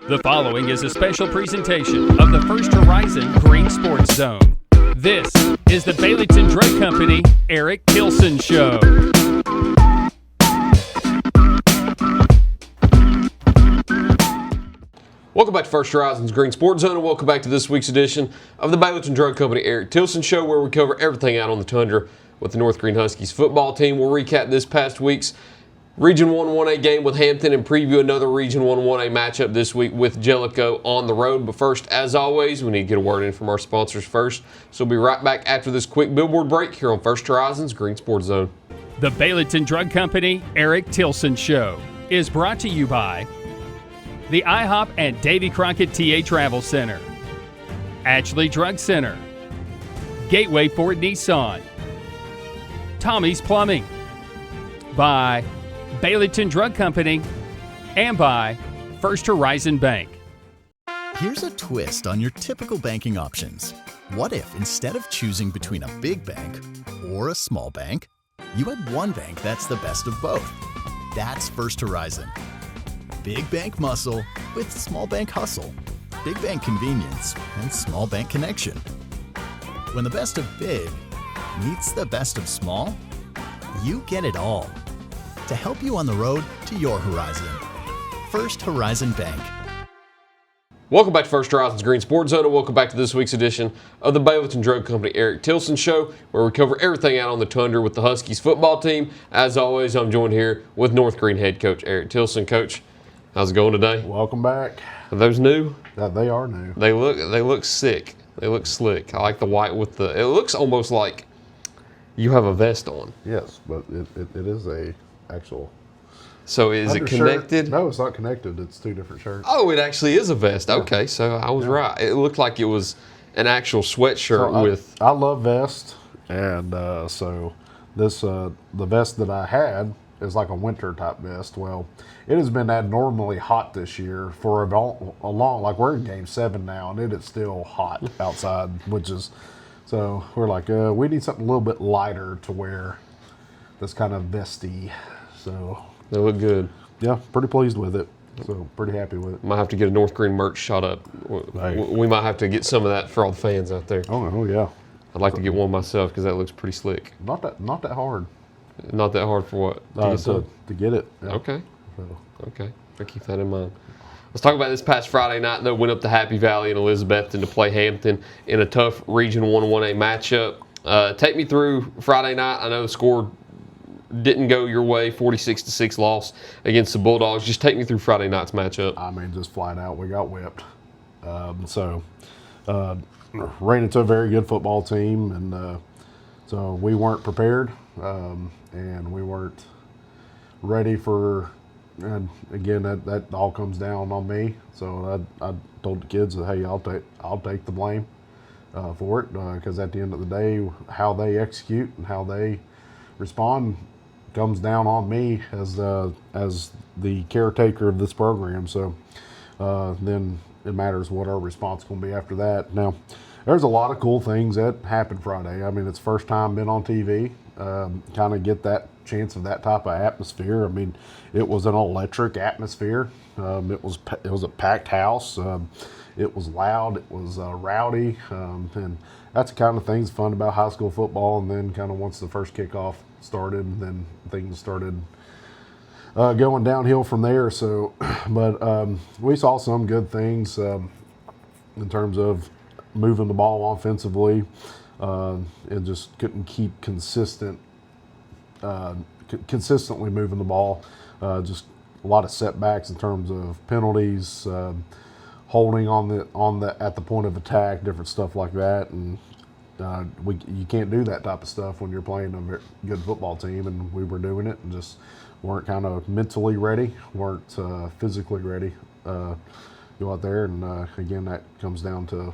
The following is a special presentation of the First Horizon Green Sports Zone. This is the Baileyton Drug Company Eric Tilson Show. Welcome back to First Horizon's Green Sports Zone, and welcome back to this week's edition of the Baileyton Drug Company Eric Tilson Show, where we cover everything out on the Tundra with the North Greene Huskies football team. We'll recap this past week's Region 1 1A game with Hampton and preview another Region 1 1A matchup this week with Jellico on the road. But first, as always, we need to get a word in from our sponsors first. So we'll be right back after this quick billboard break here on First Horizon's Green Sports Zone. The Baileyton Drug Company Eric Tilson Show is brought to you by the IHOP and Davy Crockett TA Travel Center, Ashley Drug Center, Gateway Ford Nissan, Tommy's Plumbing, by Baileyton Drug Company, and by First Horizon Bank. Here's a twist on your typical banking options. What if instead of choosing between a big bank or a small bank, you had one bank that's the best of both? That's First Horizon. Big bank muscle with small bank hustle. Big bank convenience and small bank connection. When the best of big meets the best of small, you get it all. To help you on the road to your horizon. First Horizon Bank. Welcome back to First Horizon's Green Sports Zone, and welcome back to this week's edition of the Baileyton Drug Company Eric Tilson Show, where we cover everything out on the Tundra with the Huskies football team. As always, I'm joined here with North Greene head coach Eric Tilson. Coach, how's it going today? Welcome back. Are those new? They are new. They look sick. They look slick. I like the white with the. It looks almost like you have a vest on. Yes, but it is a actual. So is it connected? No, it's not connected. It's two different shirts. Oh, it actually is a vest. Yeah. Okay, so I was right. It looked like it was an actual sweatshirt with. I love vests, and so this the vest that I had is like a winter type vest. Well, it has been abnormally hot this year for a long. Like we're in Game 7 now, and it is still hot outside, which is. So we're like, we need something a little bit lighter to wear. That's kind of vesty. So They look good. yeah, pretty pleased with it. So pretty happy with it. Might have to get a North Greene merch shot up. Hey. We might have to get some of that for all the fans out there. Oh yeah. I'd like to get one myself because that looks pretty slick. Not that hard. Not that hard for what? To get it. Yeah. Okay. So, Okay. I'll keep that in mind. Let's talk about this past Friday night, though. Went up to Happy Valley and Elizabethton to play Hampton in a tough Region 1 1A matchup. Take me through Friday night. I know the score didn't go your way, 46-6 loss against the Bulldogs. Just take me through Friday night's matchup. I mean, just flat out, we got whipped. Ran into a very good football team, and so we weren't prepared, and we weren't ready for. And again, that all comes down on me. So I told the kids that, hey, I'll take the blame for it, because at the end of the day, how they execute and how they respond comes down on me as the caretaker of this program. So then it matters what our response is going to be after that. Now, there's a lot of cool things that happened Friday. I mean, it's first time been on TV. Kind of get that chance of that type of atmosphere. I mean, it was an electric atmosphere. It was a packed house. It was loud. It was rowdy, and that's the kind of things fun about high school football. And then kind of once the first kickoff started, then things started going downhill from there. So, but we saw some good things in terms of moving the ball offensively, and just couldn't keep consistently moving the ball. Just a lot of setbacks in terms of penalties, holding at the point of attack, different stuff like that, and you can't do that type of stuff when you're playing a very good football team, and we were doing it and just weren't kind of mentally ready, weren't physically ready. Go out there, and again, that comes down to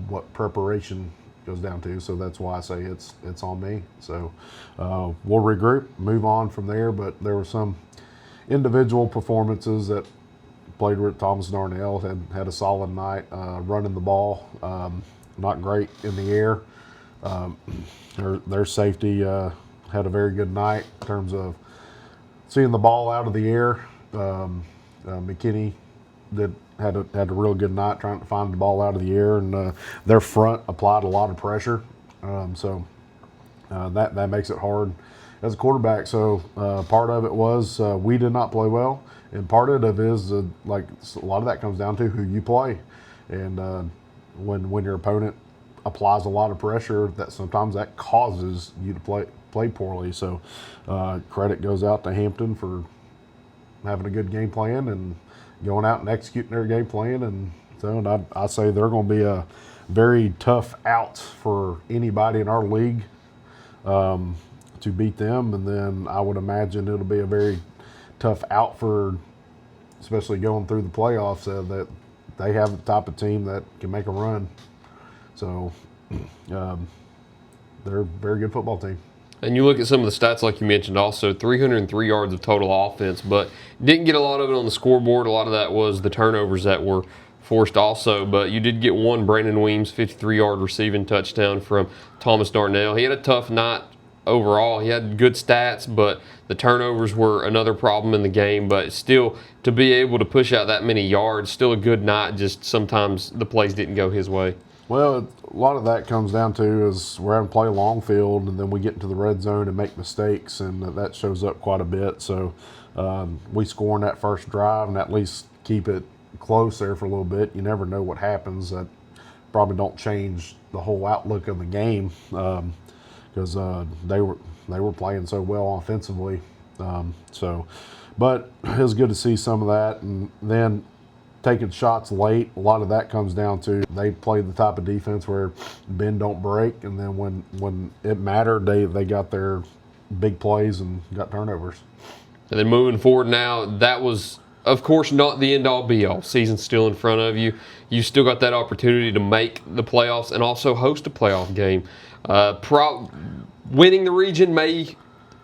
what preparation goes down to. So that's why I say it's on me. So we'll regroup, move on from there. But there were some individual performances that played with Thomas Darnell, had a solid night running the ball. Not great in the air. Their safety had a very good night in terms of seeing the ball out of the air. McKinney had a real good night trying to find the ball out of the air, and their front applied a lot of pressure. That makes it hard as a quarterback. So part of it was we did not play well, and part of it is like a lot of that comes down to who you play, and when your opponent applies a lot of pressure, that sometimes that causes you to play poorly. So credit goes out to Hampton for having a good game plan and going out and executing their game plan, and I say they're going to be a very tough out for anybody in our league to beat them, and then I would imagine it'll be a very tough out for, especially going through the playoffs, that they have the type of team that can make a run. So they're a very good football team. And you look at some of the stats like you mentioned also, 303 yards of total offense, but didn't get a lot of it on the scoreboard. A lot of that was the turnovers that were forced also, but you did get one Brandon Weems 53-yard receiving touchdown from Thomas Darnell. He had a tough night overall. He had good stats, but the turnovers were another problem in the game. But still, to be able to push out that many yards, still a good night, just sometimes the plays didn't go his way. Well, a lot of that comes down to is we're having to play a long field, and then we get into the red zone and make mistakes, and that shows up quite a bit. So we score in that first drive and at least keep it close there for a little bit. You never know what happens. That probably don't change the whole outlook of the game because they were playing so well offensively. But it was good to see some of that, and then taking shots late. A lot of that comes down to they play the type of defense where bend don't break, and then when it mattered, they got their big plays and got turnovers. And then moving forward now, that was, of course, not the end-all be-all. Season's still in front of you. You still got that opportunity to make the playoffs and also host a playoff game. Winning the region may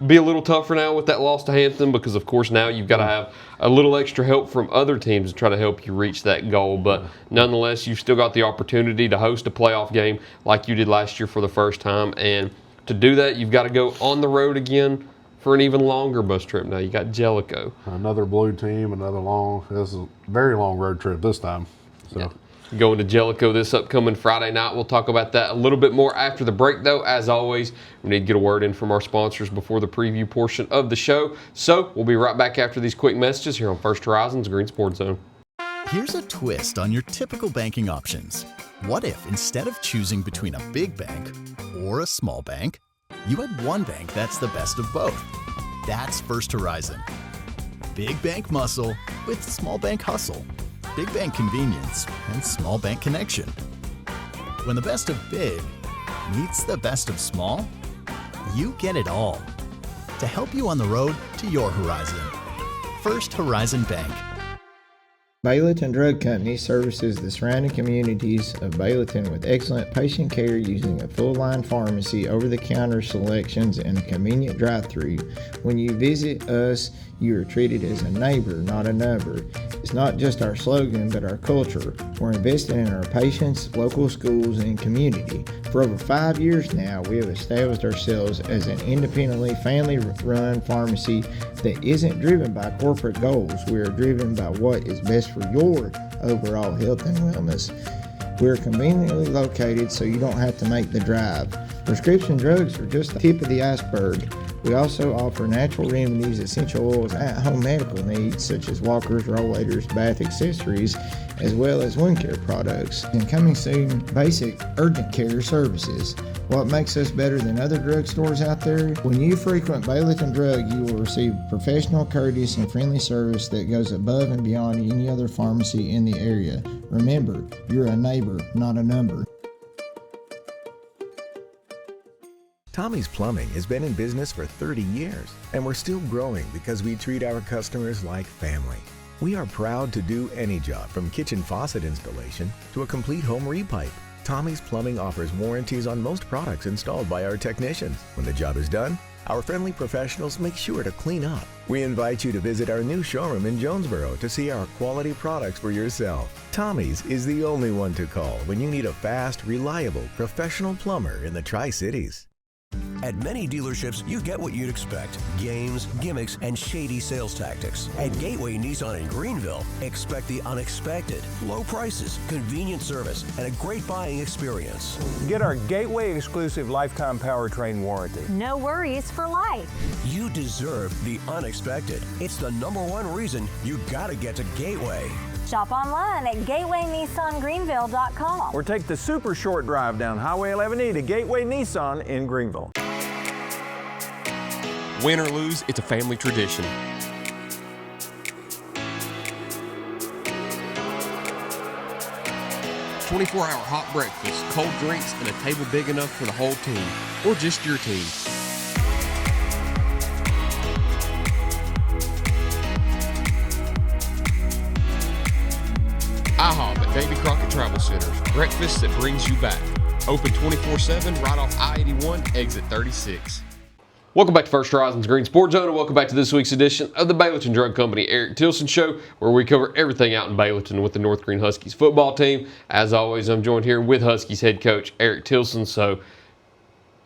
be a little tougher now with that loss to Hampton because, of course, now you've got to have a little extra help from other teams to try to help you reach that goal. But nonetheless, you've still got the opportunity to host a playoff game like you did last year for the first time. And to do that, you've got to go on the road again for an even longer bus trip now. You got Jellico. Another blue team, this is a very long road trip this time. So. Yeah. Going to Jellico this upcoming Friday night. We'll talk about that a little bit more after the break, though. As always, we need to get a word in from our sponsors before the preview portion of the show. So we'll be right back after these quick messages here on First Horizon's Green Sports Zone. Here's a twist on your typical banking options. What if instead of choosing between a big bank or a small bank, you had one bank that's the best of both? That's First Horizon. Big bank muscle with small bank hustle. Big bank convenience and small bank connection. When the best of big meets the best of small, you get it all. To help you on the road to your horizon. First Horizon Bank. Baileyton Drug Company services the surrounding communities of Baileyton with excellent patient care using a full-line pharmacy, over-the-counter selections, and a convenient drive-thru. When you visit us, you are treated as a neighbor, not a number. It's not just our slogan, but our culture. We're investing in our patients, local schools, and community. For over 5 years now, we have established ourselves as an independently family-run pharmacy that isn't driven by corporate goals. We are driven by what is best for your overall health and wellness. We're conveniently located so you don't have to make the drive. Prescription drugs are just the tip of the iceberg. We also offer natural remedies, essential oils, at-home medical needs such as walkers, rollators, bath accessories, as well as wound care products. And coming soon, basic urgent care services. What makes us better than other drugstores out there? When you frequent Baileyton Drug, you will receive professional, courteous, and friendly service that goes above and beyond any other pharmacy in the area. Remember, you're a neighbor, not a number. Tommy's Plumbing has been in business for 30 years, and we're still growing because we treat our customers like family. We are proud to do any job from kitchen faucet installation to a complete home repipe. Tommy's Plumbing offers warranties on most products installed by our technicians. When the job is done, our friendly professionals make sure to clean up. We invite you to visit our new showroom in Jonesboro to see our quality products for yourself. Tommy's is the only one to call when you need a fast, reliable, professional plumber in the Tri-Cities. At many dealerships, you get what you'd expect. Games, gimmicks, and shady sales tactics. At Gateway Nissan in Greenville, expect the unexpected. Low prices, convenient service, and a great buying experience. Get our Gateway exclusive lifetime powertrain warranty. No worries for life. You deserve the unexpected. It's the #1 reason you gotta get to Gateway. Shop online at gatewaynissangreenville.com. Or take the super short drive down Highway 11E to Gateway Nissan in Greenville. Win or lose, it's a family tradition. "24-hour hot breakfast, cold drinks, and a table big enough for the whole team, or just your team." IHOP at Davy Crockett Travel Centers. Breakfast that brings you back. Open 24/7 right off I-81, exit 36. Welcome back to First Horizons Green Sports Zone, and welcome back to this week's edition of the Baileyton Drug Company Eric Tilson Show, where we cover everything out in Baileyton with the North Greene Huskies football team. As always, I'm joined here with Huskies head coach Eric Tilson. So,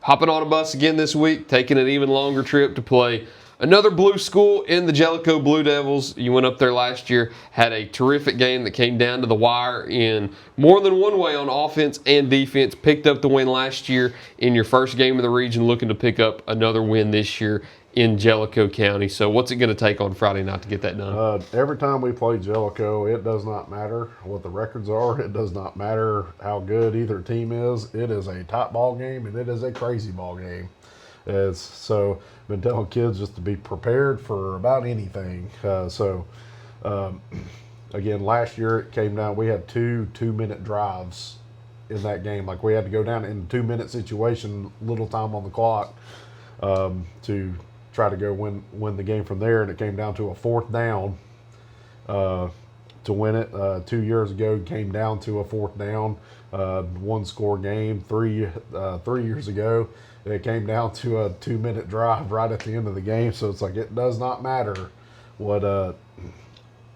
hopping on a bus again this week, taking an even longer trip to play another blue school in the Jellico Blue Devils. You went up there last year, had a terrific game that came down to the wire in more than one way on offense and defense. Picked up the win last year in your first game of the region, looking to pick up another win this year in Jellico County. So what's it going to take on Friday night to get that done? Every time we play Jellico, it does not matter what the records are. It does not matter how good either team is. It is a top ball game, and it is a crazy ball game. So I've been telling kids just to be prepared for about anything. Again, last year it came down, we had two 2-minute drives in that game. Like, we had to go down in a 2-minute situation, little time on the clock, to try to go win the game from there. And it came down to a 4th down to win it. 2 years ago, it came down to a 4th down, 1-score game. 3 years ago, it came down to a 2-minute drive right at the end of the game. So it's like, it does not matter what.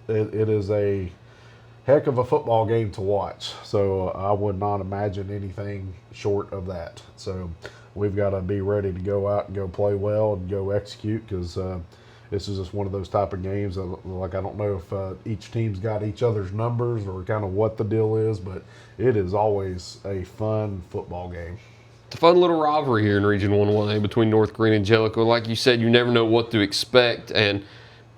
It is a heck of a football game to watch. So I would not imagine anything short of that. So we've got to be ready to go out and go play well and go execute, because this is just one of those type of games that, like, I don't know if each team's got each other's numbers or kind of what the deal is, but it is always a fun football game. It's a fun little rivalry here in Region 1A between North Greene and Jellico. Like you said, you never know what to expect, and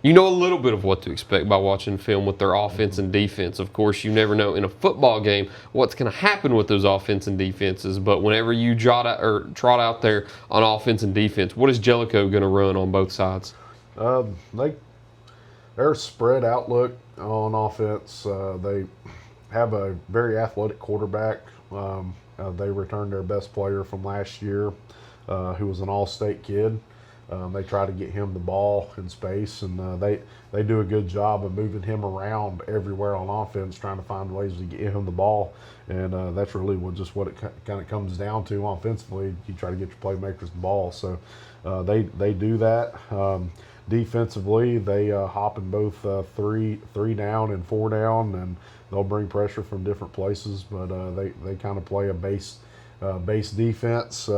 you know a little bit of what to expect by watching film with their offense and defense. Of course, you never know in a football game what's going to happen with those offense and defenses, but whenever you trot out there on offense and defense, what is Jellico going to run on both sides? Their spread outlook on offense, they have a very athletic quarterback. They returned their best player from last year, who was an all-state kid. They try to get him the ball in space, and they do a good job of moving him around everywhere on offense, trying to find ways to get him the ball. And that's really what it kind of comes down to offensively. You try to get your playmakers the ball. So they do that. Defensively, they hop in both 3 down and 4 down, and they'll bring pressure from different places. But they kind of play a base defense.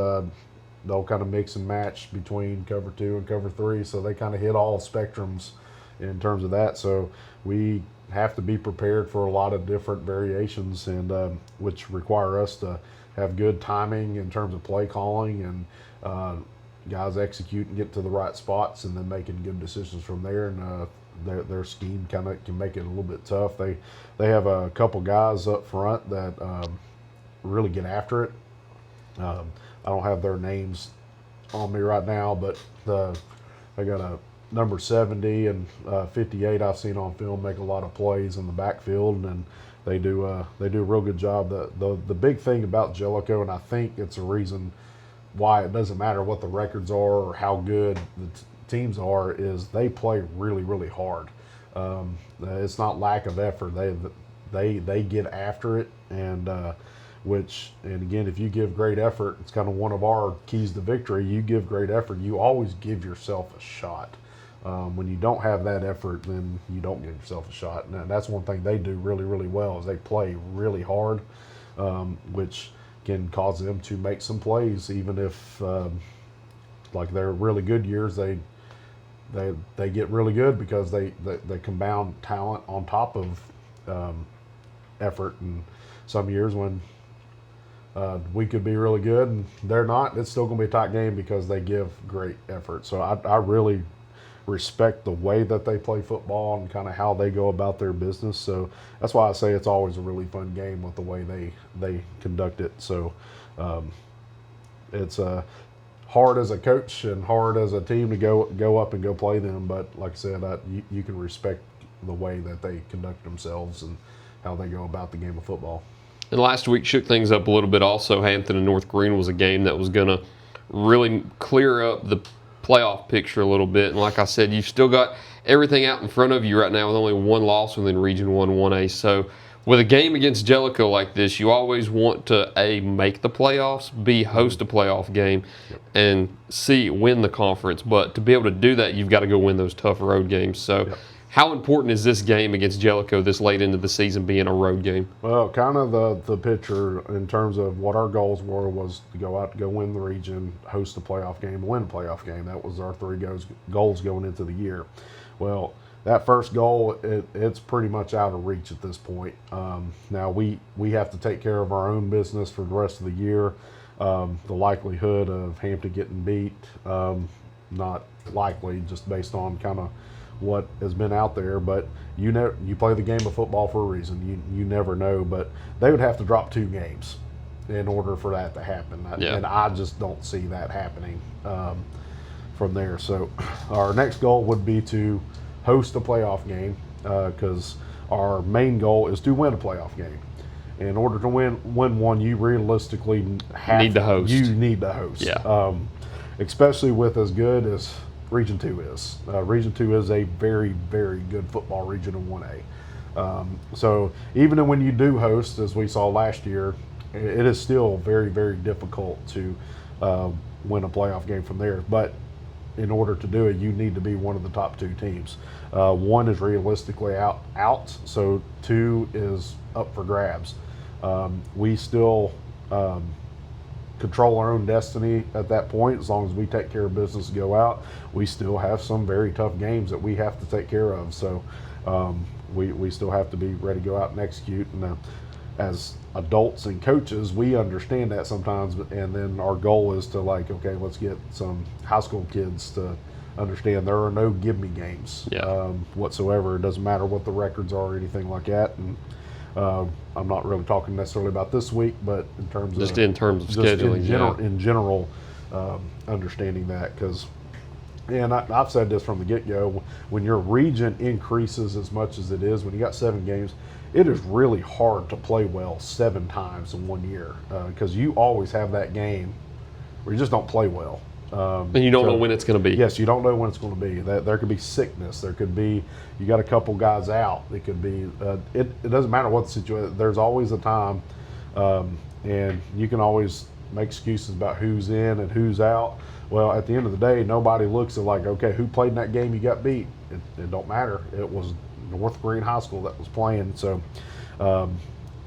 They'll kind of mix and match between cover 2 and cover 3, so they kind of hit all spectrums in terms of that. So we have to be prepared for a lot of different variations, and which require us to have good timing in terms of play calling, and guys execute and get to the right spots, and then making good decisions from there. And their scheme kind of can make it a little bit tough. They have a couple guys up front that really get after it. I don't have their names on me right now, but I got a number 70 and 58 I've seen on film make a lot of plays in the backfield, and they do a real good job. The big thing about Jellico, and I think it's a reason why it doesn't matter what the records are or how good the teams are, is they play really, really hard. It's not lack of effort. They get after it, and again, if you give great effort, it's kind of one of our keys to victory. You give great effort, you always give yourself a shot. When you don't have that effort, then you don't give yourself a shot. And that's one thing they do really, really well, is they play really hard, which can cause them to make some plays, even if like their really good years, they get really good because they compound talent on top of effort. And some years when we could be really good and they're not, it's still going to be a tight game because they give great effort. So I really respect the way that they play football and kind of how they go about their business. So that's why I say it's always a really fun game with the way they conduct it. So it's hard as a coach and hard as a team to go up and go play them. But like I said, you can respect the way that they conduct themselves and how they go about the game of football. And last week shook things up a little bit also. Hampton and North Greene was a game that was going to really clear up the playoff picture a little bit. And like I said, you've still got everything out in front of you right now with only one loss within Region 1 1A. So with a game against Jellico like this, you always want to, A, make the playoffs, B, host a playoff game, and C, win the conference. But to be able to do that, you've got to go win those tough road games. So how important is this game against Jellico this late into the season being a road game? Well, kind of the picture in terms of what our goals were was to go out, to go win the region, host a playoff game, win a playoff game. That was our three goals going into the year. Well, that first goal, it's pretty much out of reach at this point. Now we have to take care of our own business for the rest of the year. The likelihood of Hampton getting beat, not likely, just based on kind of what has been out there. But you play the game of football for a reason. You never know. But they would have to drop 2 games in order for that to happen. And I just don't see that happening from there. So our next goal would be to host a playoff game because our main goal is to win a playoff game. In order to win one, you realistically need to host. You need to host. Yeah. Especially with as good as Region 2 is. Region 2 is a very, very good football region in 1A. So even when you do host, as we saw last year, it is still very, very difficult to win a playoff game from there. But in order to do it, you need to be one of the top 2 teams. 1 is realistically out, so 2 is up for grabs. We still control our own destiny at that point. As long as we take care of business and go out, we still have some very tough games that we have to take care of. So we still have to be ready to go out and execute. And as adults and coaches, we understand that sometimes, and then our goal is to okay, let's get some high school kids to understand there are no give me games whatsoever. It doesn't matter what the records are or anything like that. And I'm not really talking necessarily about this week, but in terms of scheduling, in general, understanding that, because, and I've said this from the get-go, when your region increases as much as it is, when you got 7 games, it is really hard to play well 7 times in 1 year because you always have that game where you just don't play well. And you don't know when it's going to be. Yes, you don't know when it's going to be. There could be sickness. There could be, you got a couple guys out. It could be, it doesn't matter what the situation. There's always a time, and you can always make excuses about who's in and who's out. Well, at the end of the day, nobody looks at okay, who played in that game you got beat? It don't matter. It was North Greene High School that was playing. So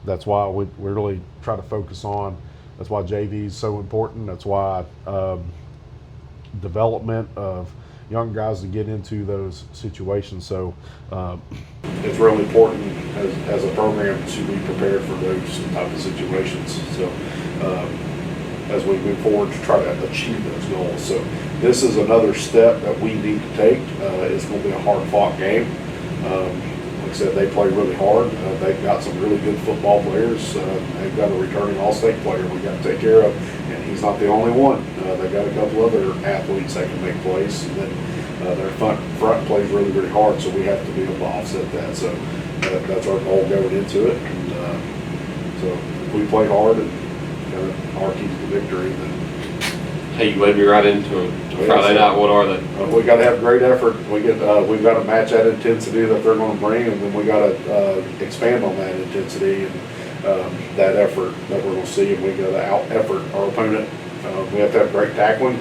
that's why we really try to focus on. That's why JV is so important. That's why development of young guys to get into those situations. So it's really important as a program to be prepared for those type of situations. So as we move forward to try to achieve those goals. So this is another step that we need to take. It's going to be a hard-fought game. Like I said, they play really hard. They've got some really good football players. They've got a returning all-state player we got to take care of, and he's not the only one. They've got a couple other athletes that can make plays, and then their front plays really, really hard, so we have to be able to offset that. So that's our goal going into it. And so if we play hard and our keys to victory, then hey, you led me right into it. Friday night, what are they? We got to have great effort. We've got to match that intensity that they're going to bring, and then we got to expand on that intensity and that effort that we're going to see, and we got to out effort our opponent. We have to have great tackling,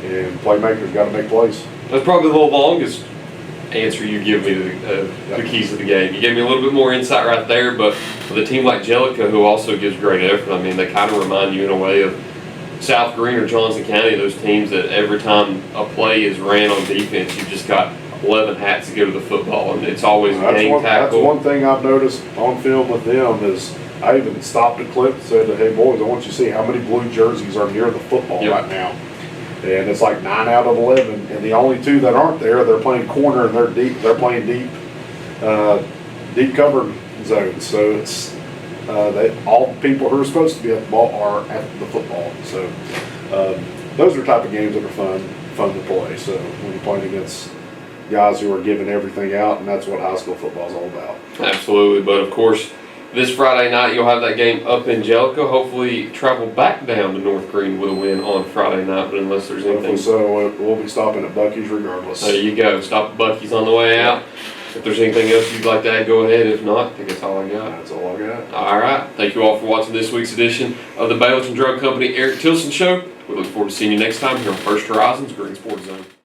and playmakers got to make plays. That's probably the longest answer you give me the keys to the game. You gave me a little bit more insight right there, but with a team like Jellico, who also gives great effort, I mean, they kind of remind you in a way of South Greene or Johnson County, those teams that every time a play is ran on defense, you've just got 11 hats to go to the football, and it's always a game tackle. That's one thing I've noticed on film with them is I even stopped a clip and said, hey, boys, I want you to see how many blue jerseys are near the football right now. And it's like 9 out of 11, and the only 2 that aren't there, they're playing corner and they're playing deep covered zones. So it's all the people who are supposed to be at the ball are at the football. So those are the type of games that are fun to play. So when you're playing against guys who are giving everything out, and that's what high school football is all about. Absolutely, but of course, this Friday night you'll have that game up in Jellico. Hopefully, travel back down to North Greene with a win on Friday night. But unless there's anything, so we'll be stopping at Buc-ee's regardless. There you go. Stop at Buc-ee's on the way out. If there's anything else you'd like to add, go ahead. If not, I think that's all I got. That's all I got. All right. Thank you all for watching this week's edition of the Baileyton Drug Company Eric Tilson Show. We look forward to seeing you next time here on First Horizons Green Sports Zone.